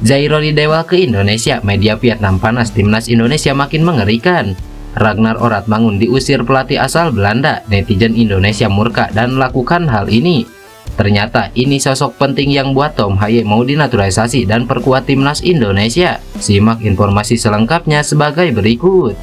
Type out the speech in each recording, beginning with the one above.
Zaironi Dewa ke Indonesia, media Vietnam panas, timnas Indonesia makin mengerikan. Ragnar Oratmangun diusir pelatih asal Belanda, netizen Indonesia murka dan lakukan hal ini. Ternyata ini sosok penting yang buat Tom Haye mau dinaturalisasi dan perkuat timnas Indonesia. Simak informasi selengkapnya sebagai berikut.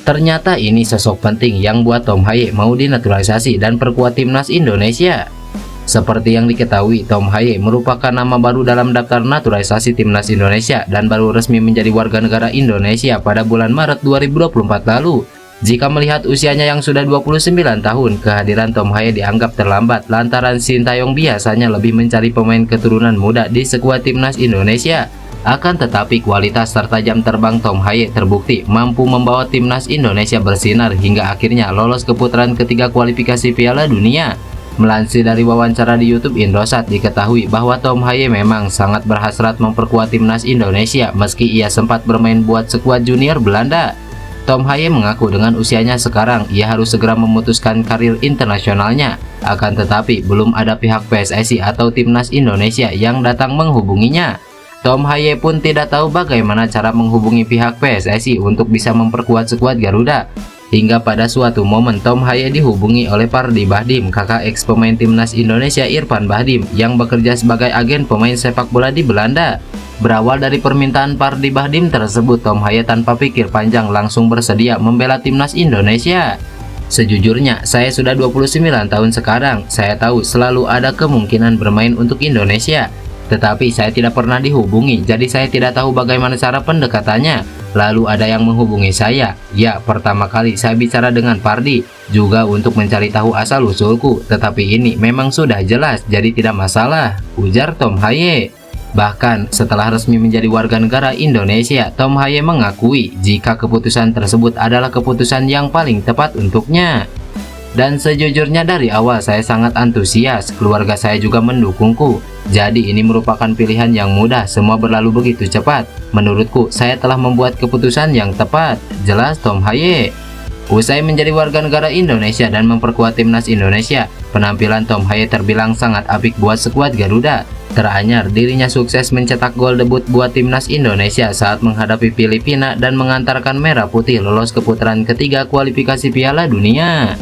Ternyata ini sosok penting yang buat Tom Haye mau dinaturalisasi dan perkuat timnas Indonesia. Seperti yang diketahui, Tom Haye merupakan nama baru dalam daftar naturalisasi timnas Indonesia dan baru resmi menjadi warga negara Indonesia pada bulan Maret 2024 lalu. Jika melihat usianya yang sudah 29 tahun, kehadiran Tom Haye dianggap terlambat lantaran Sintayong biasanya lebih mencari pemain keturunan muda di skuad timnas Indonesia. Akan tetapi kualitas serta jam terbang Tom Haye terbukti mampu membawa timnas Indonesia bersinar hingga akhirnya lolos ke putaran ketiga kualifikasi Piala Dunia. Melansir dari wawancara di YouTube Indosat, diketahui bahwa Tom Haye memang sangat berhasrat memperkuat timnas Indonesia meski ia sempat bermain buat skuad junior Belanda. Tom Haye mengaku dengan usianya sekarang ia harus segera memutuskan karir internasionalnya. Akan tetapi belum ada pihak PSSI atau timnas Indonesia yang datang menghubunginya. Tom Haye pun tidak tahu bagaimana cara menghubungi pihak PSSI untuk bisa memperkuat skuad Garuda. Hingga pada suatu momen Tom Haye dihubungi oleh Pardi Bahdim, kakak ex pemain timnas Indonesia Irfan Bahdim yang bekerja sebagai agen pemain sepak bola di Belanda. Berawal dari permintaan Pardi Bahdim tersebut, Tom Haye tanpa pikir panjang langsung bersedia membela timnas Indonesia. Sejujurnya, saya sudah 29 tahun sekarang. Saya tahu selalu ada kemungkinan bermain untuk Indonesia. Tetapi saya tidak pernah dihubungi, jadi saya tidak tahu bagaimana cara pendekatannya. Lalu ada yang menghubungi saya. Ya, pertama kali saya bicara dengan Pardi, juga untuk mencari tahu asal-usulku. Tetapi ini memang sudah jelas, jadi tidak masalah, ujar Tom Haye. Bahkan setelah resmi menjadi warga negara Indonesia, Tom Haye mengakui jika keputusan tersebut adalah keputusan yang paling tepat untuknya. Dan sejujurnya dari awal saya sangat antusias, keluarga saya juga mendukungku. Jadi ini merupakan pilihan yang mudah, semua berlalu begitu cepat. Menurutku, saya telah membuat keputusan yang tepat, jelas Tom Haye. Usai menjadi warga negara Indonesia dan memperkuat timnas Indonesia, penampilan Tom Haye terbilang sangat apik buat skuad Garuda. Teranyar dirinya sukses mencetak gol debut buat timnas Indonesia saat menghadapi Filipina dan mengantarkan Merah Putih lolos ke putaran ketiga kualifikasi Piala Dunia.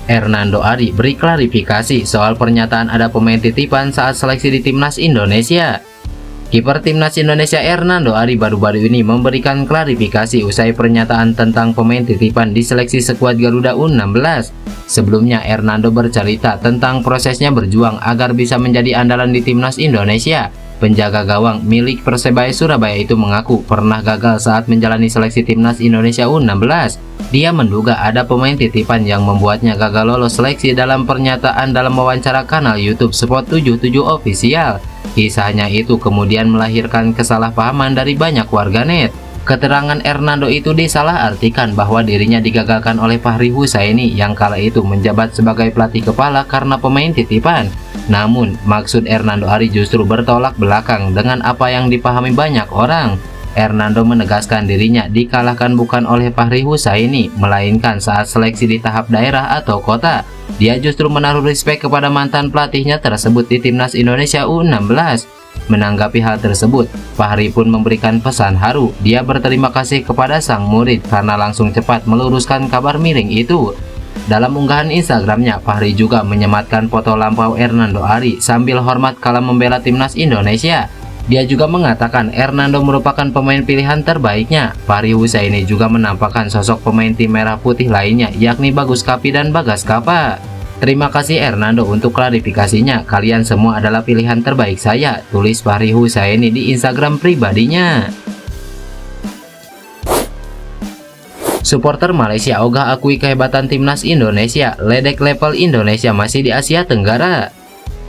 Hernando Ari beri klarifikasi soal pernyataan ada pemain titipan saat seleksi di timnas Indonesia. Kiper timnas Indonesia Hernando Ari baru-baru ini memberikan klarifikasi usai pernyataan tentang pemain titipan di seleksi skuad Garuda U16. Sebelumnya Hernando bercerita tentang prosesnya berjuang agar bisa menjadi andalan di timnas Indonesia. Penjaga gawang milik Persebaya Surabaya itu mengaku pernah gagal saat menjalani seleksi timnas Indonesia U16. Dia menduga ada pemain titipan yang membuatnya gagal lolos seleksi dalam pernyataan dalam wawancara kanal YouTube Sport 77 Official. Kisahnya itu kemudian melahirkan kesalahpahaman dari banyak warganet. Keterangan Hernando itu disalahartikan bahwa dirinya digagalkan oleh Fahri Husaini yang kala itu menjabat sebagai pelatih kepala karena pemain titipan. Namun, maksud Hernando Ari justru bertolak belakang dengan apa yang dipahami banyak orang. Hernando menegaskan dirinya dikalahkan bukan oleh Fahri Husaini, melainkan saat seleksi di tahap daerah atau kota. Dia justru menaruh respek kepada mantan pelatihnya tersebut di timnas Indonesia U16. Menanggapi hal tersebut, Fahri pun memberikan pesan haru. Dia berterima kasih kepada sang murid karena langsung cepat meluruskan kabar miring itu. Dalam unggahan Instagramnya, Fahri juga menyematkan foto lampau Hernando Ari sambil hormat kala membela timnas Indonesia. Dia juga mengatakan Hernando merupakan pemain pilihan terbaiknya. Fahri Husaini juga menampakkan sosok pemain tim merah putih lainnya, yakni Bagus Kapi dan Bagas Kapa. Terima kasih Hernando untuk klarifikasinya. Kalian semua adalah pilihan terbaik saya, tulis Fahri Husaini di Instagram pribadinya. Supporter Malaysia ogah akui kehebatan timnas Indonesia. Ledek level Indonesia masih di Asia Tenggara.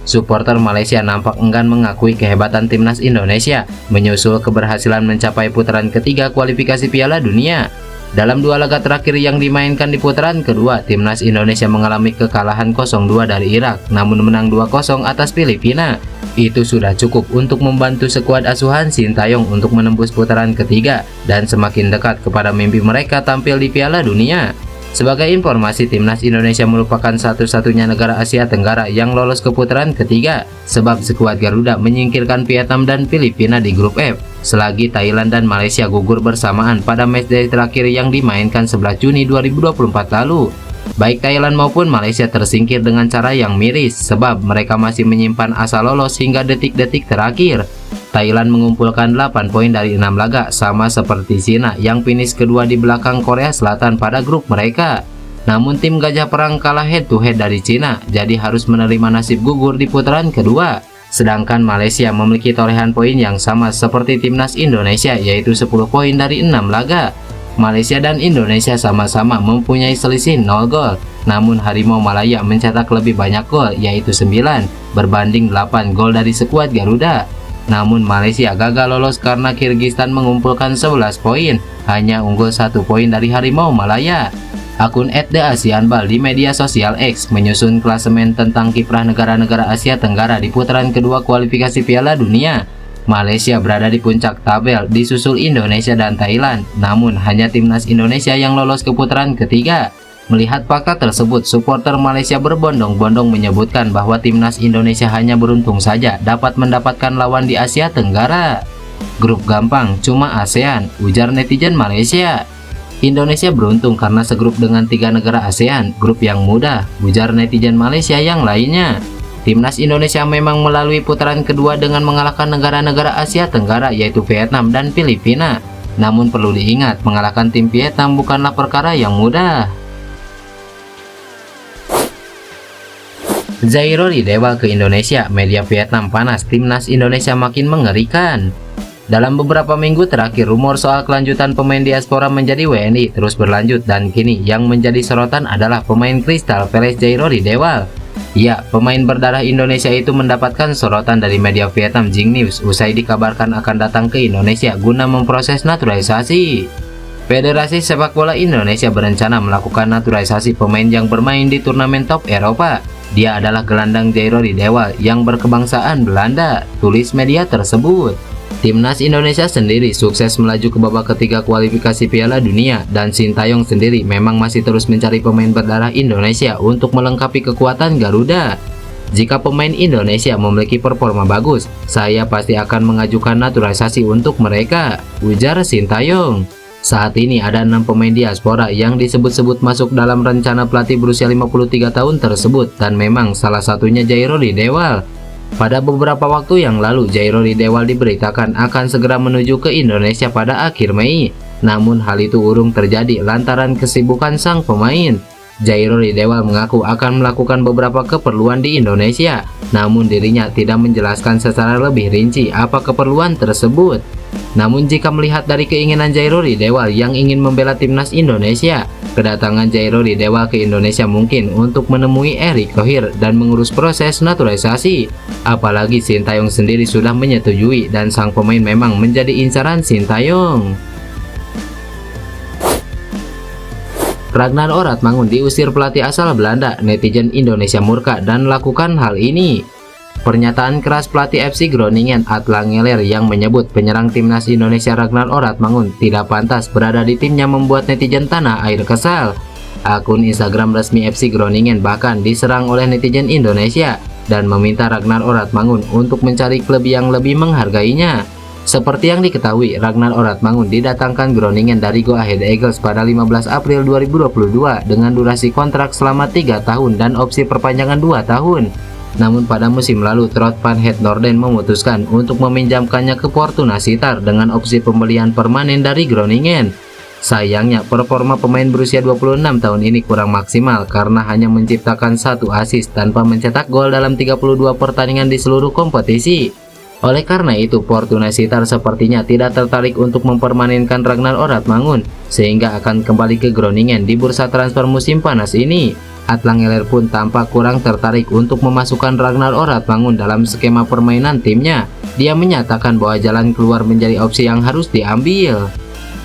Supporter Malaysia nampak enggan mengakui kehebatan timnas Indonesia menyusul keberhasilan mencapai putaran ketiga kualifikasi Piala Dunia. Dalam dua laga terakhir yang dimainkan di putaran kedua, timnas Indonesia mengalami kekalahan 0-2 dari Irak, namun menang 2-0 atas Filipina. Itu sudah cukup untuk membantu skuad asuhan Sintayong untuk menembus putaran ketiga dan semakin dekat kepada mimpi mereka tampil di Piala Dunia. Sebagai informasi, timnas Indonesia merupakan satu-satunya negara Asia Tenggara yang lolos ke putaran ketiga, sebab skuad Garuda menyingkirkan Vietnam dan Filipina di grup F, selagi Thailand dan Malaysia gugur bersamaan pada matchday terakhir yang dimainkan 11 Juni 2024 lalu. Baik Thailand maupun Malaysia tersingkir dengan cara yang miris, sebab mereka masih menyimpan asa lolos hingga detik-detik terakhir. Thailand mengumpulkan 8 poin dari 6 laga, sama seperti Cina yang finish kedua di belakang Korea Selatan pada grup mereka. Namun tim Gajah Perang kalah head-to-head dari Cina, jadi harus menerima nasib gugur di putaran kedua. Sedangkan Malaysia memiliki torehan poin yang sama seperti timnas Indonesia, yaitu 10 poin dari 6 laga. Malaysia dan Indonesia sama-sama mempunyai selisih 0 gol, namun Harimau Malaya mencetak lebih banyak gol, yaitu 9, berbanding 8 gol dari skuad Garuda. Namun Malaysia gagal lolos karena Kyrgyzstan mengumpulkan 11 poin, hanya unggul 1 poin dari Harimau Malaya. Akun @theasianbal di media sosial X menyusun klasemen tentang kiprah negara-negara Asia Tenggara di putaran kedua kualifikasi Piala Dunia. Malaysia berada di puncak tabel, disusul Indonesia dan Thailand, namun hanya timnas Indonesia yang lolos ke putaran ketiga. Melihat fakta tersebut, supporter Malaysia berbondong-bondong menyebutkan bahwa timnas Indonesia hanya beruntung saja dapat mendapatkan lawan di Asia Tenggara. Grup gampang, cuma ASEAN, ujar netizen Malaysia. Indonesia beruntung karena segrup dengan 3 negara ASEAN, grup yang mudah, ujar netizen Malaysia yang lainnya. Timnas Indonesia memang melalui putaran kedua dengan mengalahkan negara-negara Asia Tenggara yaitu Vietnam dan Filipina. Namun perlu diingat, mengalahkan tim Vietnam bukanlah perkara yang mudah. Jairo Ridewa ke Indonesia, media Vietnam panas, timnas Indonesia makin mengerikan. Dalam beberapa minggu terakhir, rumor soal kelanjutan pemain diaspora menjadi WNI terus berlanjut dan kini yang menjadi sorotan adalah pemain Crystal Palace Jairo Ridewa. Ya, pemain berdarah Indonesia itu mendapatkan sorotan dari media Vietnam Jing News usai dikabarkan akan datang ke Indonesia guna memproses naturalisasi. Federasi Sepak Bola Indonesia berencana melakukan naturalisasi pemain yang bermain di turnamen top Eropa. Dia adalah gelandang Jairo Ridewa yang berkebangsaan Belanda, tulis media tersebut. Timnas Indonesia sendiri sukses melaju ke babak ketiga kualifikasi Piala Dunia dan Sintayong sendiri memang masih terus mencari pemain berdarah Indonesia untuk melengkapi kekuatan Garuda. Jika pemain Indonesia memiliki performa bagus, saya pasti akan mengajukan naturalisasi untuk mereka, ujar Sintayong. Saat ini ada 6 pemain diaspora yang disebut-sebut masuk dalam rencana pelatih berusia 53 tahun tersebut dan memang salah satunya Jairo Ridewa. Pada beberapa waktu yang lalu, Jairo Ridewa diberitakan akan segera menuju ke Indonesia pada akhir Mei. Namun hal itu urung terjadi lantaran kesibukan sang pemain. Jairo Ridewa mengaku akan melakukan beberapa keperluan di Indonesia, namun dirinya tidak menjelaskan secara lebih rinci apa keperluan tersebut. Namun jika melihat dari keinginan Jairo Ridewa yang ingin membela timnas Indonesia, kedatangan Jairo Ridewa ke Indonesia mungkin untuk menemui Erick Thohir dan mengurus proses naturalisasi. Apalagi Sintayong sendiri sudah menyetujui dan sang pemain memang menjadi incaran Sintayong. Ragnar Oratmangun diusir pelatih asal Belanda, netizen Indonesia murka dan lakukan hal ini. Pernyataan keras pelatih FC Groningen Atla Ngeler yang menyebut penyerang timnas Indonesia Ragnar Oratmangun tidak pantas berada di timnya membuat netizen tanah air kesal. Akun Instagram resmi FC Groningen bahkan diserang oleh netizen Indonesia dan meminta Ragnar Oratmangun untuk mencari klub yang lebih menghargainya. Seperti yang diketahui, Ragnar Oratmangun didatangkan Groningen dari Go Ahead Eagles pada 15 April 2022 dengan durasi kontrak selama 3 tahun dan opsi perpanjangan 2 tahun. Namun pada musim lalu, Trot van Het Norden memutuskan untuk meminjamkannya ke Fortuna Sittard dengan opsi pembelian permanen dari Groningen. Sayangnya, performa pemain berusia 26 tahun ini kurang maksimal karena hanya menciptakan 1 assist tanpa mencetak gol dalam 32 pertandingan di seluruh kompetisi. Oleh karena itu, Fortuna Sittard sepertinya tidak tertarik untuk mempermanenkan Ragnar Oratmangun, sehingga akan kembali ke Groningen di bursa transfer musim panas ini. Atlangeler pun tampak kurang tertarik untuk memasukkan Ragnar Oratmangun dalam skema permainan timnya. Dia menyatakan bahwa jalan keluar menjadi opsi yang harus diambil.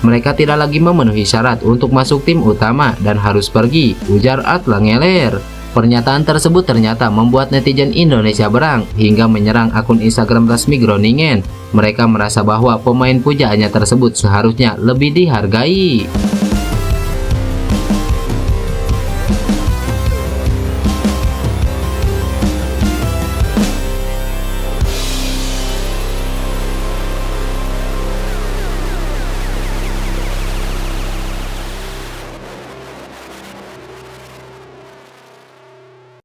Mereka tidak lagi memenuhi syarat untuk masuk tim utama dan harus pergi, ujar Atlangeler. Pernyataan tersebut ternyata membuat netizen Indonesia berang hingga menyerang akun Instagram resmi Groningen. Mereka merasa bahwa pemain pujaannya tersebut seharusnya lebih dihargai.